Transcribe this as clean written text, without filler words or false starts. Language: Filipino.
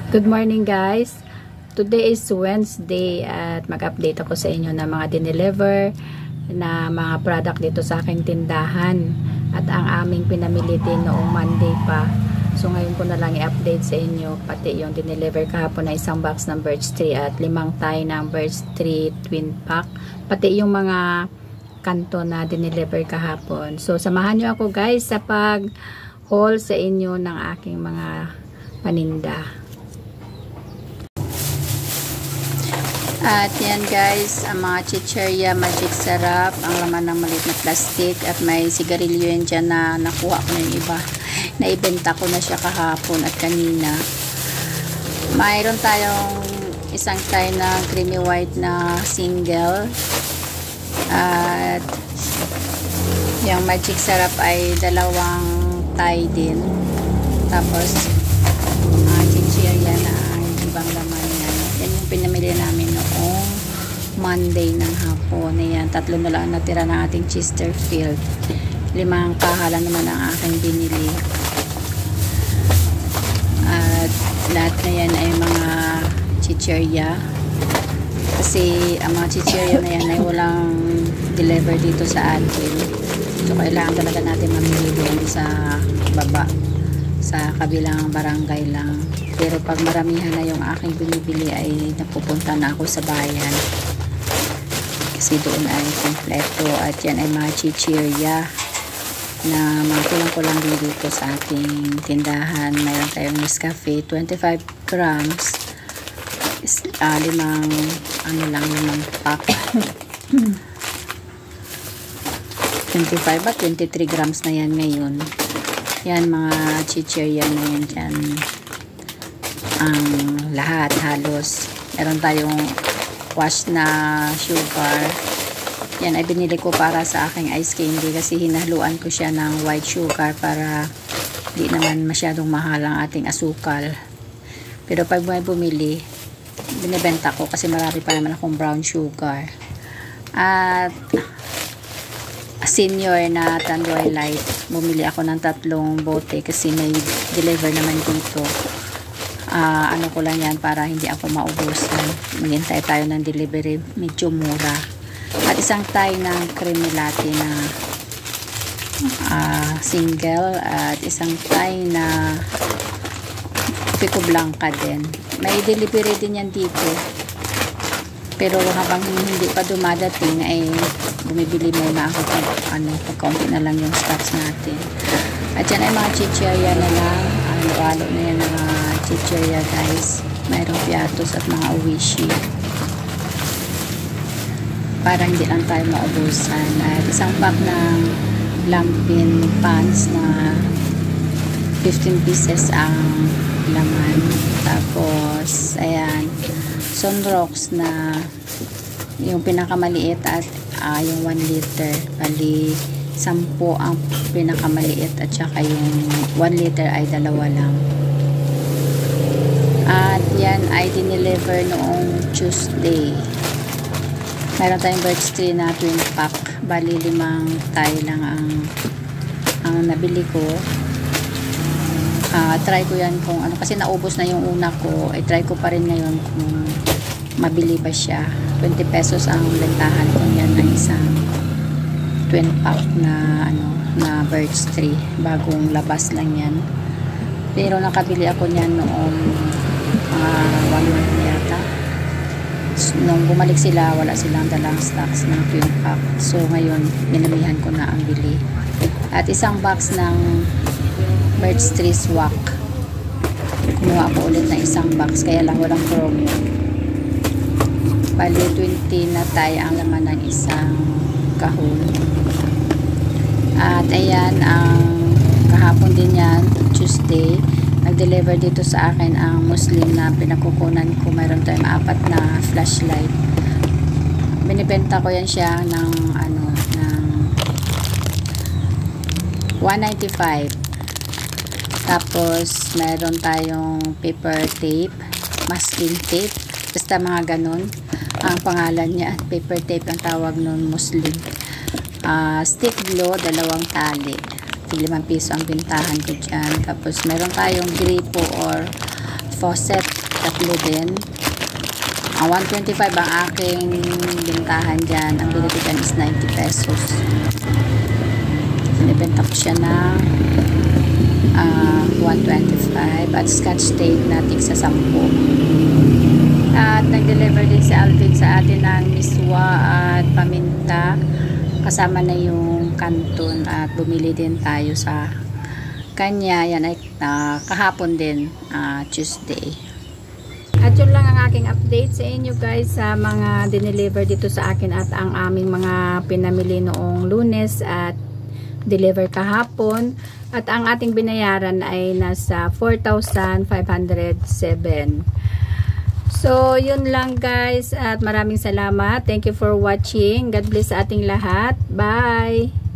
Good morning guys. Today is Wednesday at mag-update ako sa inyo na mga dineliver na mga product dito sa aking tindahan at ang aming pinamili din noong Monday pa. So ngayon ko na lang i-update sa inyo pati yung dineliver kahapon na isang box ng birch tree at 5 tie ng birch tree twin pack, pati yung mga kanto na dineliver kahapon. So samahan nyo ako guys sa pag haul sa inyo ng aking mga paninda. At yan guys, ang mga chicheria magic sarap, ang laman ng maliit na plastic at may sigarilyo yan dyan na nakuha ko na yung iba. Naibenta ko na siya kahapon at kanina. Mayroon tayong isang tie na creamy white na single at yung magic sarap ay dalawang tie din. Tapos chicheria na ibang laman yan. Yan yung pinamili namin noong Monday ng hapon. Ayan, 3 na lang natira ng ating Chesterfield. 5 kahala naman ang aking binili. At lahat na yan ay mga chicheria. Kasi ang mga chicheria na yan ay walang deliver dito sa atin. So kailangan talaga natin mamili doon sa baba, sa kabilang barangay lang. Pero pag maramihan na yung aking binibili ay napupunta na ako sa bayan. Kasi doon ay kompleto. At yan ay mga chicheria na mga kulang-kulang din dito sa ating tindahan. Mayroon tayong Nescafe, 25 grams. 5 pack. 25 at 23 grams na yan ngayon. Yan mga chicheria na yan dyan. Ang lahat halos. Meron tayong wash na sugar. Yan ay binili ko para sa aking ice candy kasi hinaluan ko siya ng white sugar para di naman masyadong mahal ang ating asukal. Pero pag may bumili, binibenta ko kasi marami pa naman akong brown sugar. At senior na Tanduay Light, bumili ako ng 3 bote kasi may deliver naman dito. Ano ko lang yan para hindi ako maubusan. Maghintay tayo ng delivery, medyo mura. At isang tie ng creamy latte na single at isang tie na pico blanca din. May delivery din yan dito. Pero habang hindi pa dumadating ay bumibili muna ako pag kaunti na lang yung stocks natin. At yan ay mga chicheria na lang. Halo-halo na yan ng mga chicheria guys. Mayroong piatos at mga uwishi. Para hindi lang tayo maubusan. At isang pack ng lampin pants na 15 pieces ang laman. Tapos, ayan, sunrocks na yung pinakamaliit at yung 1 liter. Bali, 10 ang pinakamaliit at saka yung 1 liter ay 2 lang. At yan ay dineliver noong Tuesday. Meron tayong birch tree na twin pack. Bali 5 tie lang ang nabili ko. Try ko yan kung ano, kasi naubos na yung una ko, ay try ko pa rin ngayon kung mabili ba siya. 20 pesos ang bentahan ko yan ng isang twin pack na na birch tree. Bagong labas lang yan. Pero nakabili ako niyan noong 1 month yata. Nung bumalik sila, wala silang dalang stocks ng twin pack. So ngayon, minamihan ko na ang bili. At isang box ng birch tree swak. Kumuha ako ulit ng isang box, kaya lang walang promo. Bali 20 na tayo ang laman ng isang kahon. At ayan, ang kahapon din yan, Tuesday, nag-deliver dito sa akin ang Muslim na pinakukunan ko. Mayroon tayong 4 na flashlight. Binibenta ko yan siya ng ng 195. Tapos, meron tayong paper tape, masking tape, basta mga ganun ang pangalan niya. Paper tape ang tawag nun, Muslim. Stick glue, 2 tali. 5 piso ang bintahan ko dyan. Tapos, meron tayong gripo or faucet, tatlo din. 125 ang aking bintahan dyan. Ang binili dyan is 90 pesos. Binibenta ko siya ng 125 at scotch tape na tigsa 10. At nag-deliver din si Alvin sa atin ng miswa at paminta. Kasama na yung kanton at bumili din tayo sa kanya. Yan ay kahapon din, Tuesday. At yun lang ang aking update sa inyo guys sa mga dineliver dito sa akin at ang aming mga pinamili noong Lunes at deliver kahapon. At ang ating binayaran ay nasa 4,507. So, yun lang guys at maraming salamat. Thank you for watching. God bless sa ating lahat. Bye!